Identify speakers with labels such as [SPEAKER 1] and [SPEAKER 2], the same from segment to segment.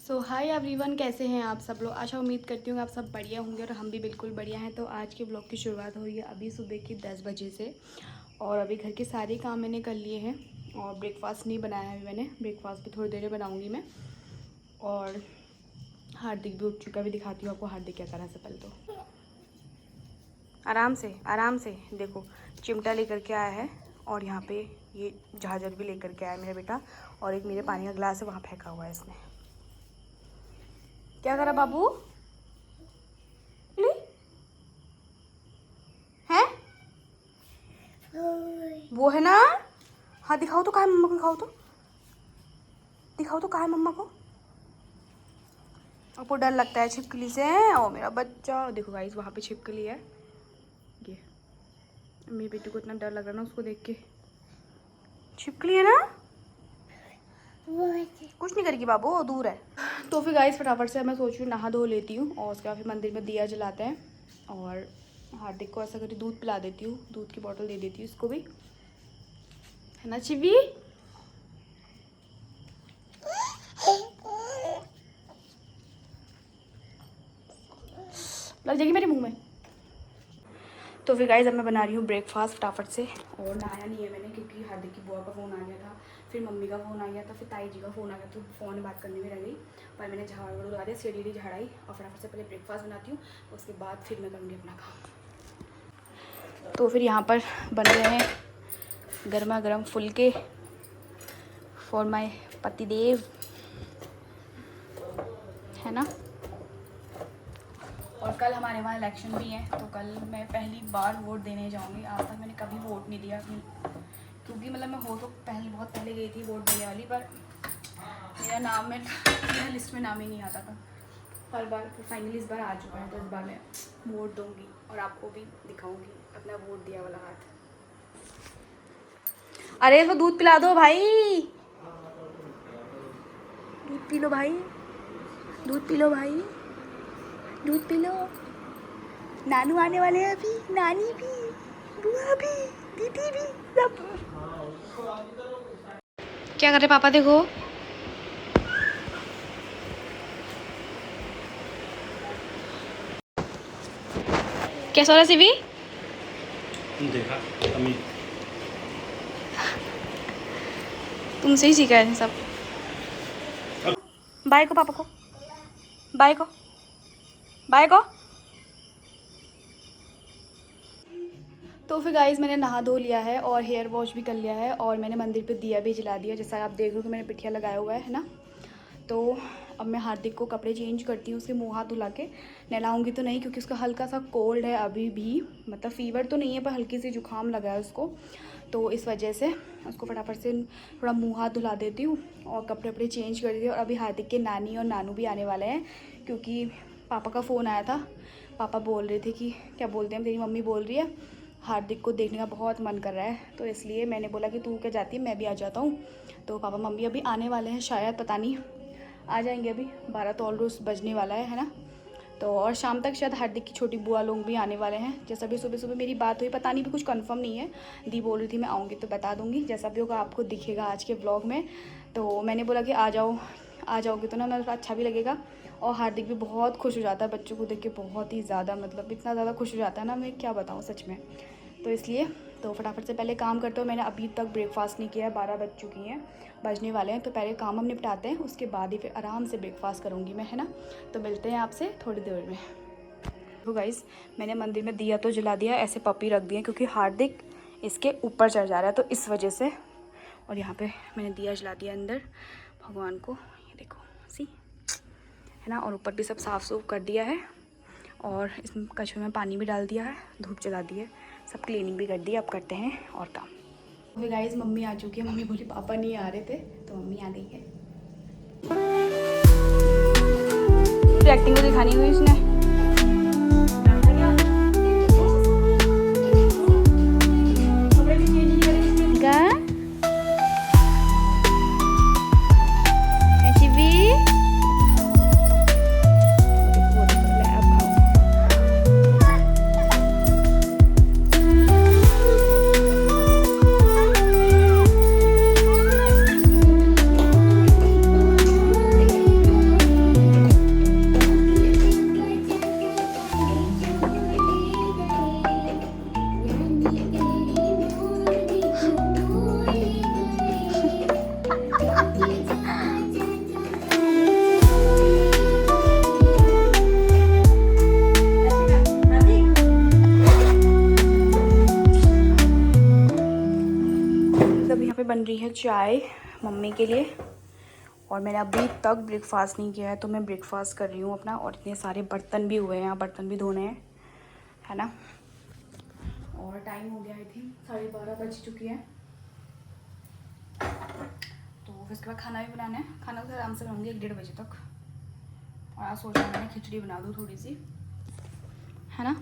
[SPEAKER 1] सो hi everyone, कैसे हैं आप सब लोग। आशा उम्मीद करती हूँ आप सब बढ़िया होंगे और हम भी बिल्कुल बढ़िया हैं। तो आज के ब्लॉग की शुरुआत हुई है अभी सुबह की 10 बजे से और अभी घर के सारे काम मैंने कर लिए हैं और ब्रेकफास्ट नहीं बनाया है अभी मैंने। ब्रेकफास्ट भी थोड़ी देर में बनाऊँगी मैं। और हार्दिक भी उठ चुका, भी दिखाती हूँ आपको हार्दिक क्या करा। से पहले तो आराम से देखो, चिमटा लेकर के आया है और यहाँ पे ये झांझर भी लेकर के आया है मेरा बेटा। और एक मेरे पानी का गिलास है, वहाँ फेंका हुआ है इसने। क्या करा बाबू? है वो है ना। हाँ दिखाओ तो, कहाँ है मम्मा को, दिखाओ तो कहाँ है मम्मा को। आपको डर लगता है छिपकली से? ओ मेरा बच्चा, देखो गाइस वहाँ पे छिपकली है। ये मेरे बेटे को इतना डर लग रहा है ना उसको देख के। छिपकली है ना, कुछ नहीं करेगी बाबू, वो दूर है। तो फिर गाइस फटाफट से मैं सोच रही हूँ नहा धो लेती हूँ और उसके बाद फिर मंदिर में दिया जलाते हैं। और हार्दिक को ऐसा करके दूध पिला देती हूँ, दूध की बोतल दे देती हूँ इसको भी, है ना चिवी? लग जाएगी मेरे मुंह में। तो फिर गाइस अब मैं बना रही हूँ ब्रेकफास्ट फटाफट से। और नहाया नहीं है मैंने क्योंकि हार्दिक की बुआ का फ़ोन आ गया था, फिर मम्मी का फ़ोन आ गया था, फिर ताई जी का फ़ोन आ गया, तो फ़ोन में बात करने में रह गई। पर मैंने झाड़ वाड़ लगा दिया, सीढ़ी झाड़ाई और फटाफट से पहले ब्रेकफास्ट बनाती हूँ, उसके बाद फिर मैं करूँगी अपना काम। तो फिर यहाँ पर बन रहे हैं गर्मा गर्म फुलके फॉर माई पतिदेव, है ना। और कल हमारे वहाँ इलेक्शन भी है, तो कल मैं पहली बार वोट देने जाऊँगी। आज तक मैंने कभी वोट नहीं दिया क्योंकि मतलब मैं हो तो बहुत पहले गई थी वोट देने वाली, पर मेरा लिस्ट में नाम ही नहीं आता था हर बार। तो फाइनली इस बार आ चुका है, तो इस बार मैं वोट दूँगी और आपको भी दिखाऊँगी अपना वोट दिया वाला हाथ। अरे वो दूध पिला दो भाई, दूध पी लो भाई, दूध पी लो भाई, दूध पी लो। नानू आने वाले हैं अभी, नानी भी, बुआ भी, दीदी भी, सब। क्या कर रहे पापा? देखो कैसा हो रहा सिवी?
[SPEAKER 2] देखा अम्मी,
[SPEAKER 1] तुमसे ही सीखा है सब। बाय को पापा को, बाय को, बाय को। तो फिर गाइस मैंने नहा धो लिया है और हेयर वॉश भी कर लिया है और मैंने मंदिर पे दिया भी जला दिया, जैसा आप देख रहे हो कि मैंने पिठिया लगाया हुआ है ना। तो अब मैं हार्दिक को कपड़े चेंज करती हूँ, उसके मुँह हाथ धुला के। नहलाऊँगी तो नहीं क्योंकि उसका हल्का सा कोल्ड है अभी भी, मतलब फ़ीवर तो नहीं है पर हल्की सी जुकाम लगा है उसको, तो इस वजह से उसको फटाफट से थोड़ा मुँह हाथ धुला देती हूँ और कपड़े वपड़े चेंज कर देती हूँ। और अभी हार्दिक के नानी और नानू भी आने वाले हैं क्योंकि पापा का फ़ोन आया था। पापा बोल रहे थे कि क्या बोलते हैं, तेरी मम्मी बोल रही है हार्दिक को देखने का बहुत मन कर रहा है, तो इसलिए मैंने बोला कि तू क्या जाती है, मैं भी आ जाता हूँ। तो पापा मम्मी अभी आने वाले हैं, शायद पता नहीं आ जाएंगे, अभी 12 तो ऑलमोस्ट बजने वाला है ना। तो और शाम तक शायद हार्दिक की छोटी बुआ लोग भी आने वाले हैं। जैसा भी सुबह सुबह मेरी बात हुई, पता नहीं भी कुछ कंफर्म नहीं है, दी बोल रही थी मैं आऊँगी तो बता दूँगी, जैसा भी होगा आपको दिखेगा आज के व्लॉग में। तो मैंने बोला कि आ जाओ, आ जाओगे तो ना मैं अच्छा भी लगेगा। और हार्दिक भी बहुत खुश हो जाता है बच्चों को देख के, बहुत ही ज़्यादा, मतलब इतना ज़्यादा खुश हो जाता है ना, मैं क्या बताऊँ सच में। तो इसलिए तो फटाफट से पहले काम करते हो। मैंने अभी तक ब्रेकफास्ट नहीं किया है, 12 बज चुकी हैं, बजने वाले हैं, तो पहले काम हम निपटाते हैं, उसके बाद ही फिर आराम से ब्रेकफास्ट करूँगी मैं, है ना। तो मिलते हैं आपसे थोड़ी देर में। तो गाइस मैंने मंदिर में दिया तो जला दिया, ऐसे पपी रख दिए क्योंकि हार्दिक इसके ऊपर चढ़ जा रहा है तो इस वजह से। और यहाँ पे मैंने दिया जला दिया अंदर भगवान को, ये देखो सी, है ना। और ऊपर भी सब साफ़ सूफ कर दिया है और इसमें कछुए में पानी भी डाल दिया है, धूप जला दी है, सब क्लीनिंग भी कर दी। अब करते हैं और काम। तो गाइस मम्मी आ चुकी है, मम्मी बोली पापा नहीं आ रहे थे तो मम्मी आ गई है। एक्टिंग तो दिखानी हुई इसने। चाय मम्मी के लिए, और मैंने अभी तक ब्रेकफास्ट नहीं किया है तो मैं ब्रेकफास्ट कर रही हूँ अपना। और इतने सारे बर्तन भी हुए हैं, यहाँ बर्तन भी धोने हैं, है ना। और टाइम हो गया आई थिंक 12:30 बज चुकी है। तो फिर उसके बाद खाना भी बनाना है। खाना तो आराम से बनाऊँगी 1-1:30 बजे तक। और आज सोच रहा हूँ मैंने खिचड़ी बना दूँ थोड़ी सी, है ना।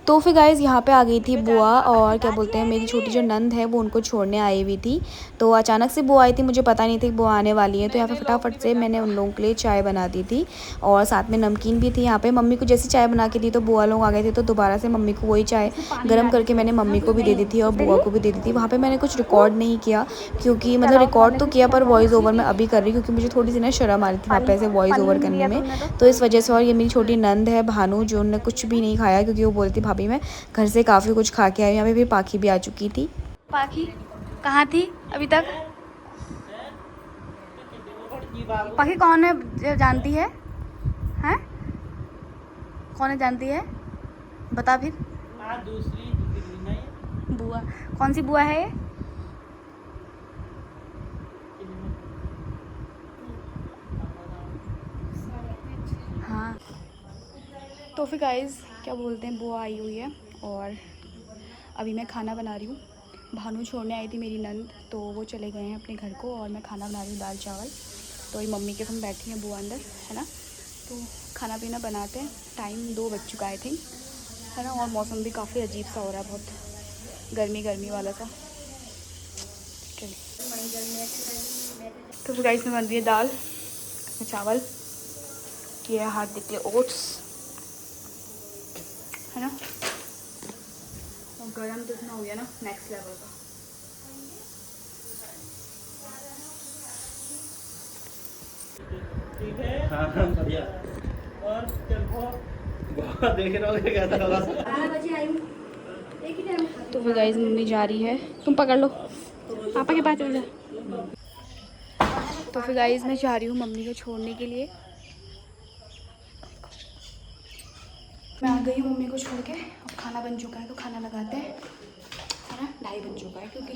[SPEAKER 1] तो फिर गाइज़ यहाँ पे आ गई थी बुआ, और क्या बोलते हैं मेरी छोटी जो नंद है वो उनको छोड़ने आई हुई थी। तो अचानक से बुआ आई थी, मुझे पता नहीं था कि बुआ आने वाली है। तो यहाँ पे फटाफट से मैंने उन लोगों के लिए चाय बना दी थी, और साथ में नमकीन भी थी। यहाँ पे मम्मी को जैसी चाय बना के दी तो बुआ लोग आ गए थे, तो दोबारा से मम्मी को वही चाय गर्म करके मैंने मम्मी को भी दे दी थी और बुआ को भी दे दी थी। वहाँ पर मैंने कुछ रिकॉर्ड नहीं किया, क्योंकि मतलब रिकॉर्ड तो किया पर वॉइस ओवर मैं अभी कर रही, क्योंकि मुझे थोड़ी सी ना शर्म आ रही थी वहाँ पे ऐसे वॉइस ओवर करने में, तो इस वजह से। और ये मेरी छोटी नंद है भानु, जो उन्होंने कुछ भी नहीं खाया, क्योंकि वो बोलती भाभी मैं घर से काफ़ी कुछ खा के आई। यहाँ पे भी पाखी भी आ चुकी थी। पाखी कहाँ थी अभी तक? पाखी कौन है जानती है? हैं? कौन है जानती है? बता फिर।
[SPEAKER 3] दूसरी
[SPEAKER 1] बुआ। कौन सी बुआ है ये? हाँ। तो फिर गाइस क्या बोलते हैं, बुआ आई हुई है और अभी मैं खाना बना रही हूँ। भानु छोड़ने आई थी मेरी नंद, तो वो चले गए हैं अपने घर को, और मैं खाना बना रही हूँ दाल चावल। तो ये मम्मी के संग बैठी हैं बुआ अंदर, है ना। तो खाना पीना बनाते हैं। टाइम 2 बज चुका है आई थिंक, है ना। और मौसम भी काफ़ी अजीब सा हो रहा है, बहुत गर्मी गर्मी वाला सा। चलिए। तो फिर गाइस में बन रही है दाल चावल, ये है हार्दिक के ओट्स, है ना। और गरम तो इतना हो गया ना नेक्स्ट लेवल का।
[SPEAKER 2] हाँ बढ़िया। और देख रहे हो कैसा होगा।
[SPEAKER 1] तो फिर गाइस मम्मी जा रही है, तुम पकड़ लो पापा के पास चल जा। तो फिर गाइस मैं जा रही हूँ मम्मी को छोड़ने के लिए। मैं आ गई मम्मी को छोड़ के। अब खाना बन चुका है तो खाना लगाते हैं, है ना। 2:30 बज चुका है क्योंकि।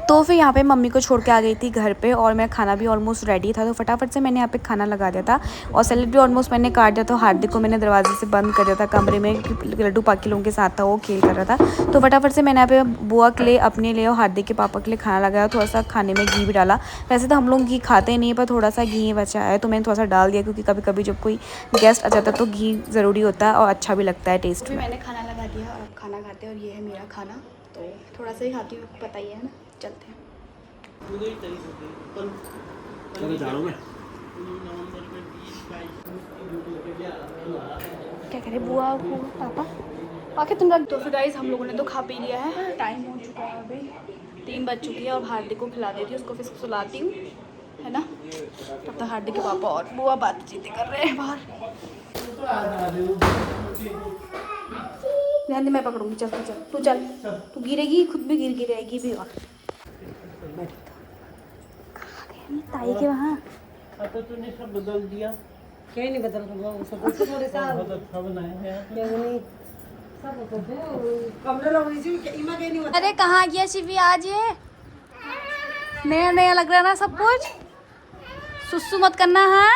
[SPEAKER 1] तो फिर यहाँ पे मम्मी को छोड़ के आ गई थी घर पे, और मेरा खाना भी ऑलमोस्ट रेडी था, तो फटाफट से मैंने यहाँ पे खाना लगा दिया था। और सैलेड भी ऑलमोस्ट मैंने काट दिया था। हार्दिक को मैंने दरवाजे से बंद कर दिया था कमरे में, लड्डू पाकी लोगों के साथ था, वो खेल कर रहा था। तो फटाफट से मैंने यहाँ पे बुआ के लिए, अपने लिए और हार्दिक के पापा के लिए खाना लगाया। थोड़ा सा खाने में घी भी डाला। वैसे तो हम लोग घी खाते नहीं, पर थोड़ा सा घी बचा है तो मैंने थोड़ा सा डाल दिया, क्योंकि कभी कभी जब कोई गेस्ट आ जाता है तो घी ज़रूरी होता है और अच्छा भी लगता है टेस्ट में। मैंने खाना लगा दिया और अब खाना खाते हैं, और ये है मेरा खाना। तो थोड़ा सा ही खाती हूँ, पता ही है ना। चलते हैं। क्या कह रहे बुआ पापा आके तुम रख दो। फिर गाइस हम लोगों ने तो खा पी लिया है। टाइम हो चुका है अभी 3 बज चुकी है। और हार्दिक को खिला देती हूँ, उसको फिर सुलाती हूँ, है ना। तब तक हार्दिक के पापा और बुआ बातचीत कर रहे हैं बाहर। ध्यान दे, मैं पकड़ूंगी। चल तू चल, तू गिरेगी, खुद भी गिर गिरेगी भी। और ताई के वहाँ
[SPEAKER 3] तो तूने सब बदल दिया।
[SPEAKER 4] क्या नहीं बदल रहा वो सब थोड़े सा
[SPEAKER 3] बहुत अच्छा बनाया है
[SPEAKER 4] क्या नहीं सब तो कमरे लग रही थी इमा के नहीं।
[SPEAKER 1] अरे कहाँ गया शिवी आज? ये नया नया लग रहा है ना सब कुछ। सुसु मत करना है,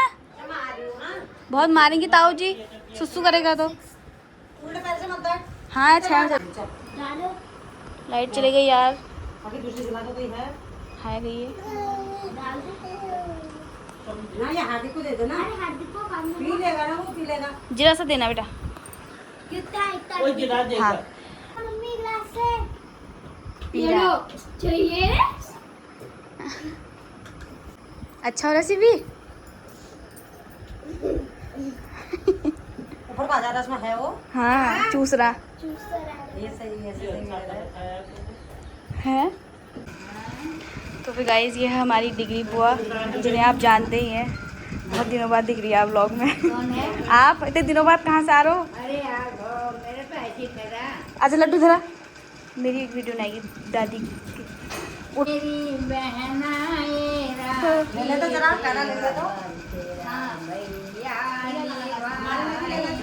[SPEAKER 1] बहुत मारेंगे ताऊ जी। सुसु करेगा तो
[SPEAKER 4] उल्टे पैर से मत बैठ।
[SPEAKER 1] हाँ। अच्छा लाइट चली गई यार।
[SPEAKER 4] अभी दूसरी जगह तो कोई है
[SPEAKER 1] गई है।
[SPEAKER 4] ना ये हार्दिक को दे दो ना, पी लेगा ना वो, पी लेगा।
[SPEAKER 1] जरा सा देना बेटा।
[SPEAKER 3] कोई गिरा देगा।
[SPEAKER 1] हाँ
[SPEAKER 5] मम्मी ग्लास से
[SPEAKER 1] पी रहा।
[SPEAKER 5] चाहिए।
[SPEAKER 1] अच्छा हो रहा शिवी।
[SPEAKER 4] ऊपर का ज्यादा इसमें है वो।
[SPEAKER 1] हाँ चूस रहा
[SPEAKER 4] ये सही
[SPEAKER 1] है। तो फिर गाइस ये है हमारी डिग्री बुआ, जिन्हें आप जानते ही हैं। बहुत दिनों बाद दिख रही है आप व्लॉग में। आप इतने दिनों बाद कहाँ से आ रहे हो?
[SPEAKER 5] अरे यार मेरे पे ऐसी करा।
[SPEAKER 1] अच्छा लड्डू धरा, मेरी एक वीडियो बनाएगी दादी की।
[SPEAKER 5] मेरी बहना ये
[SPEAKER 4] ले ले तो जरा, खाना ले ले तो।
[SPEAKER 5] हाँ भाई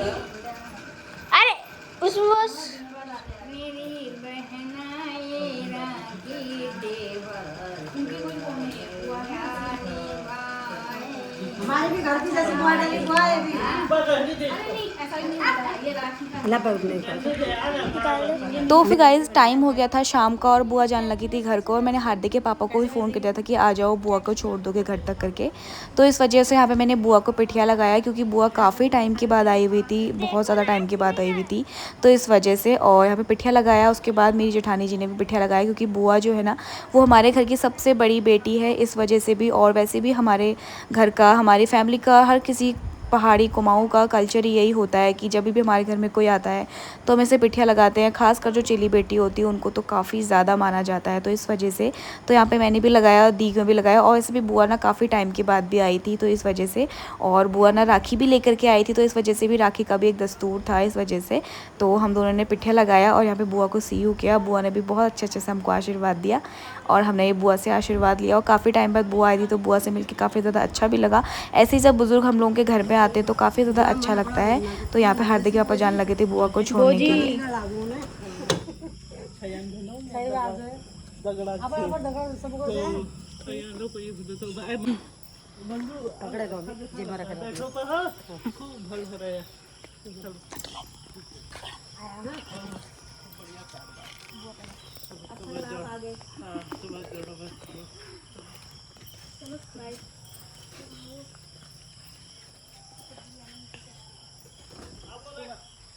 [SPEAKER 1] अरे उसमें
[SPEAKER 5] मेरी बहना ये राखी देवर उनकी कोई कौन है
[SPEAKER 4] हमारे भी घर की जैसे बुआ डाली बुआ है भी
[SPEAKER 5] ऐसा नहीं होता ये राखी का
[SPEAKER 4] अल्लाह पर नहीं
[SPEAKER 1] तो फिर गाइस टाइम हो गया था शाम का और बुआ जाने लगी थी घर को और मैंने हार्दिक के पापा को भी फ़ोन कर दिया था कि आ जाओ बुआ को छोड़ दोगे घर तक करके। तो इस वजह से यहाँ पे मैंने बुआ को पिठिया लगाया क्योंकि बुआ काफ़ी टाइम के बाद आई हुई थी, बहुत ज़्यादा टाइम के बाद आई हुई थी, तो इस वजह से। और यहाँ पे पिठिया लगाया, उसके बाद मेरी जेठानी जी ने भी पिठिया लगाया क्योंकि बुआ जो है ना वो हमारे घर की सबसे बड़ी बेटी है, इस वजह से भी। और वैसे भी हमारे घर का, हमारी फैमिली का, हर किसी पहाड़ी कुमाऊँ का कल्चर यही होता है कि जब भी हमारे घर में कोई आता है तो हम इसे पिठिया लगाते हैं। खासकर जो चेली बेटी होती है उनको तो काफ़ी ज़्यादा माना जाता है, तो इस वजह से तो यहाँ पे मैंने भी लगाया, दीग में भी लगाया। और ऐसे भी बुआ ना काफ़ी टाइम के बाद भी आई थी, तो इस वजह से। और बुआ ना राखी भी लेकर के आई थी, तो इस वजह से भी राखी का भी एक दस्तूर था, इस वजह से तो हम दोनों ने पिठिया लगाया और यहाँ पे बुआ को सी यू किया। बुआ ने भी बहुत अच्छे से हमको आशीर्वाद दिया और हमने ये बुआ से आशीर्वाद लिया। और काफ़ी टाइम बाद बुआ आई थी तो बुआ से मिलकर काफ़ी ज़्यादा अच्छा भी लगा। ऐसे ही जब बुज़ुर्ग हम लोगों के घर में आते तो काफ़ी ज़्यादा अच्छा लगता है। तो यहाँ पे हार्दिक के पापा जाने लगे थे बुआ को छोड़ने के लिए।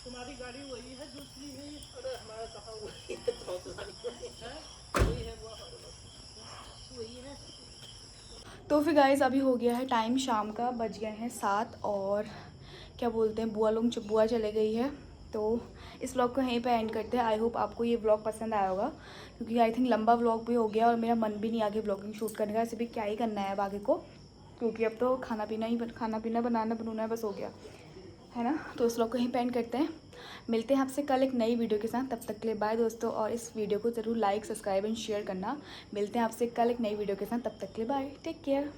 [SPEAKER 3] तुम्हारी गाड़ी वही है, दूसरी है। अरे हमारा कहाँ वही है,
[SPEAKER 1] तो फिर गाइस अभी हो गया है टाइम शाम का, बज गए हैं 7 और क्या बोलते हैं बुआ लोग, जब बुआ चले गई है तो इस व्लॉग को यहीं पे एंड करते हैं। आई होप आपको ये व्लॉग पसंद आया होगा क्योंकि आई थिंक लंबा व्लॉग भी हो गया और मेरा मन भी नहीं आगे व्लॉगिंग शूट करने का। ऐसे भी क्या ही करना है अब आगे को, क्योंकि अब तो खाना पीना बनाना बस हो गया है ना। तो इस व्लॉग को यहीं पे एंड करते हैं। मिलते हैं आपसे कल एक नई वीडियो के साथ, तब तक के लिए बाय दोस्तों। और इस वीडियो को ज़रूर लाइक, सब्सक्राइब एंड शेयर करना। मिलते हैं आपसे कल एक नई वीडियो के साथ, तब तक के लिए बाय, टेक केयर।